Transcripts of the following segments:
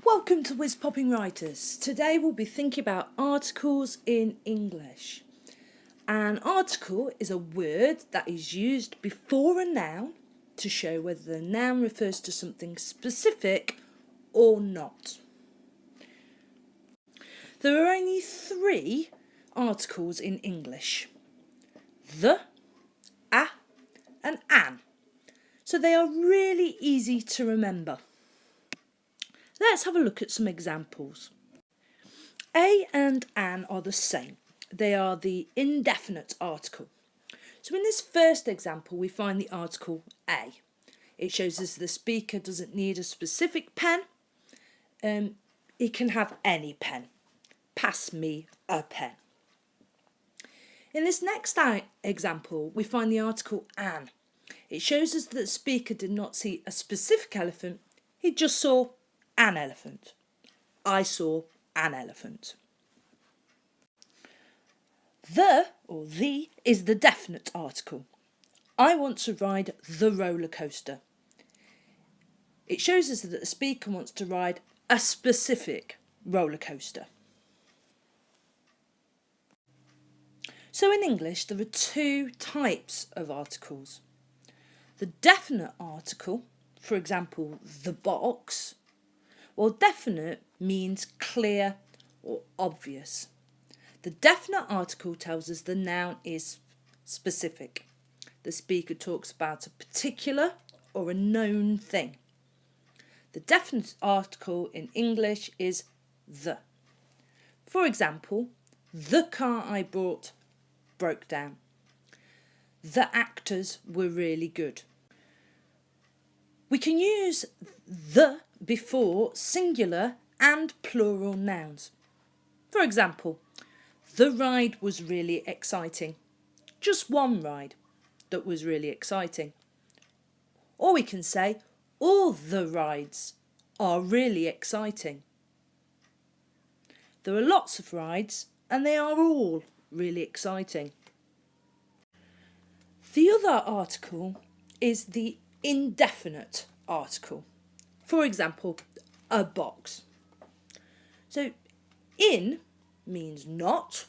Welcome to Whiz Popping Writers. Today we'll be thinking about articles in English. An article is a word that is used before a noun to show whether the noun refers to something specific or not. There are only 3 articles in English: the, a, and an. So they are really easy to remember. Let's have a look at some examples. A and an are the same. They are the indefinite article. So in this first example, we find the article A. It shows us the speaker doesn't need a specific pen. He can have any pen. Pass me a pen. In this next example, we find the article an. It shows us that the speaker did not see a specific elephant. He just saw an elephant. I saw an elephant. The or the is the definite article. I want to ride the roller coaster. It shows us that the speaker wants to ride a specific roller coaster. So in English there are 2 types of articles. The definite article, for example, the box. Well, definite means clear or obvious. The definite article tells us the noun is specific. The speaker talks about a particular or a known thing. The definite article in English is the. For example, the car I bought broke down. The actors were really good. We can use the before singular and plural nouns. For example, the ride was really exciting. Just one ride that was really exciting. Or we can say all the rides are really exciting. There are lots of rides and they are all really exciting. The other article is the indefinite article. For example, a box. So in means not,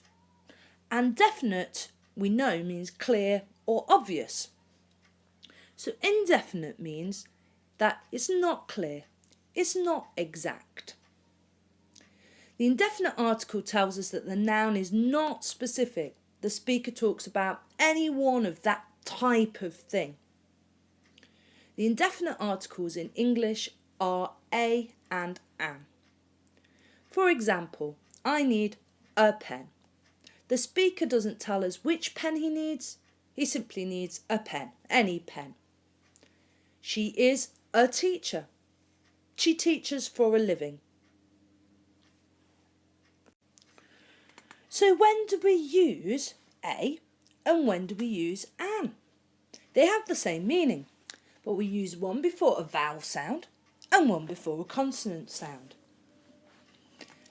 and definite we know means clear or obvious. So indefinite means that it's not clear, it's not exact. The indefinite article tells us that the noun is not specific. The speaker talks about any one of that type of thing. The indefinite articles in English are a and an. For example, I need a pen. The speaker doesn't tell us which pen he needs. He simply needs a pen, any pen. She is a teacher. She teaches for a living. So when do we use a and when do we use an? They have the same meaning, but we use one before a vowel sound and one before a consonant sound.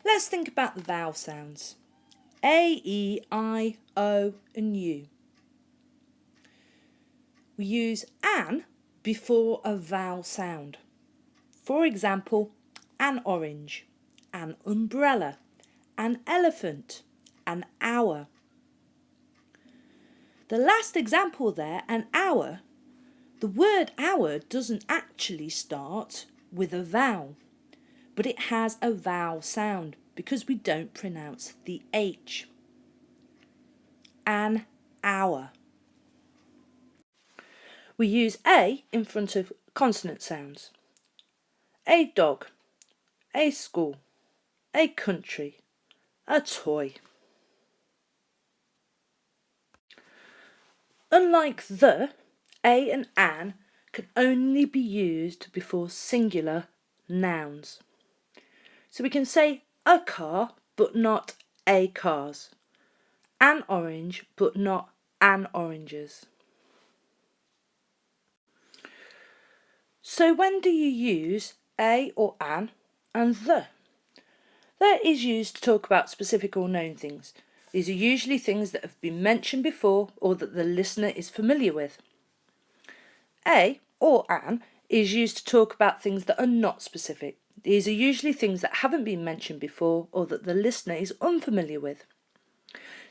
Let's think about the vowel sounds. A, E, I, O and U. We use an before a vowel sound. For example, an orange, an umbrella, an elephant, an hour. The last example there, an hour, the word hour doesn't actually start with a vowel, but it has a vowel sound because we don't pronounce the H. An hour. We use a in front of consonant sounds. A dog, a school, a country, a toy. Unlike the, a and an can only be used before singular nouns. So we can say a car but not a cars, an orange but not an oranges. So when do you use a or an and the? That is used to talk about specific or known things. These are usually things that have been mentioned before or that the listener is familiar with. A or an is used to talk about things that are not specific. These are usually things that haven't been mentioned before or that the listener is unfamiliar with.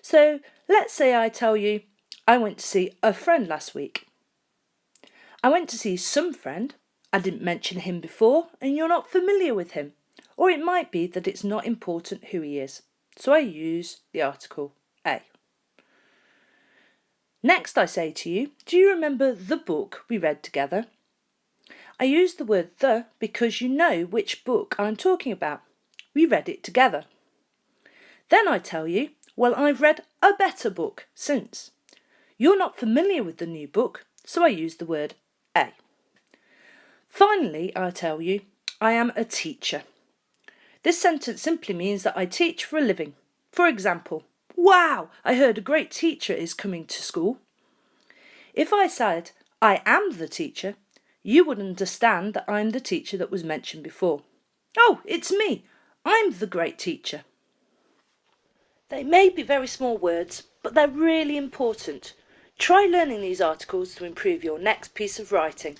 So let's say I tell you, I went to see a friend last week. I went to see some friend. I didn't mention him before and you're not familiar with him. Or it might be that it's not important who he is. So I use the article a. Next I say to you, do you remember the book we read together? I use the word the because you know which book I'm talking about. We read it together. Then I tell you, well, I've read a better book since. You're not familiar with the new book, so I use the word a. Finally, I tell you, I am a teacher. This sentence simply means that I teach for a living. For example, wow, I heard a great teacher is coming to school. If I said, I am the teacher, you would understand that I'm the teacher that was mentioned before. Oh, it's me. I'm the great teacher. They may be very small words, but they're really important. Try learning these articles to improve your next piece of writing.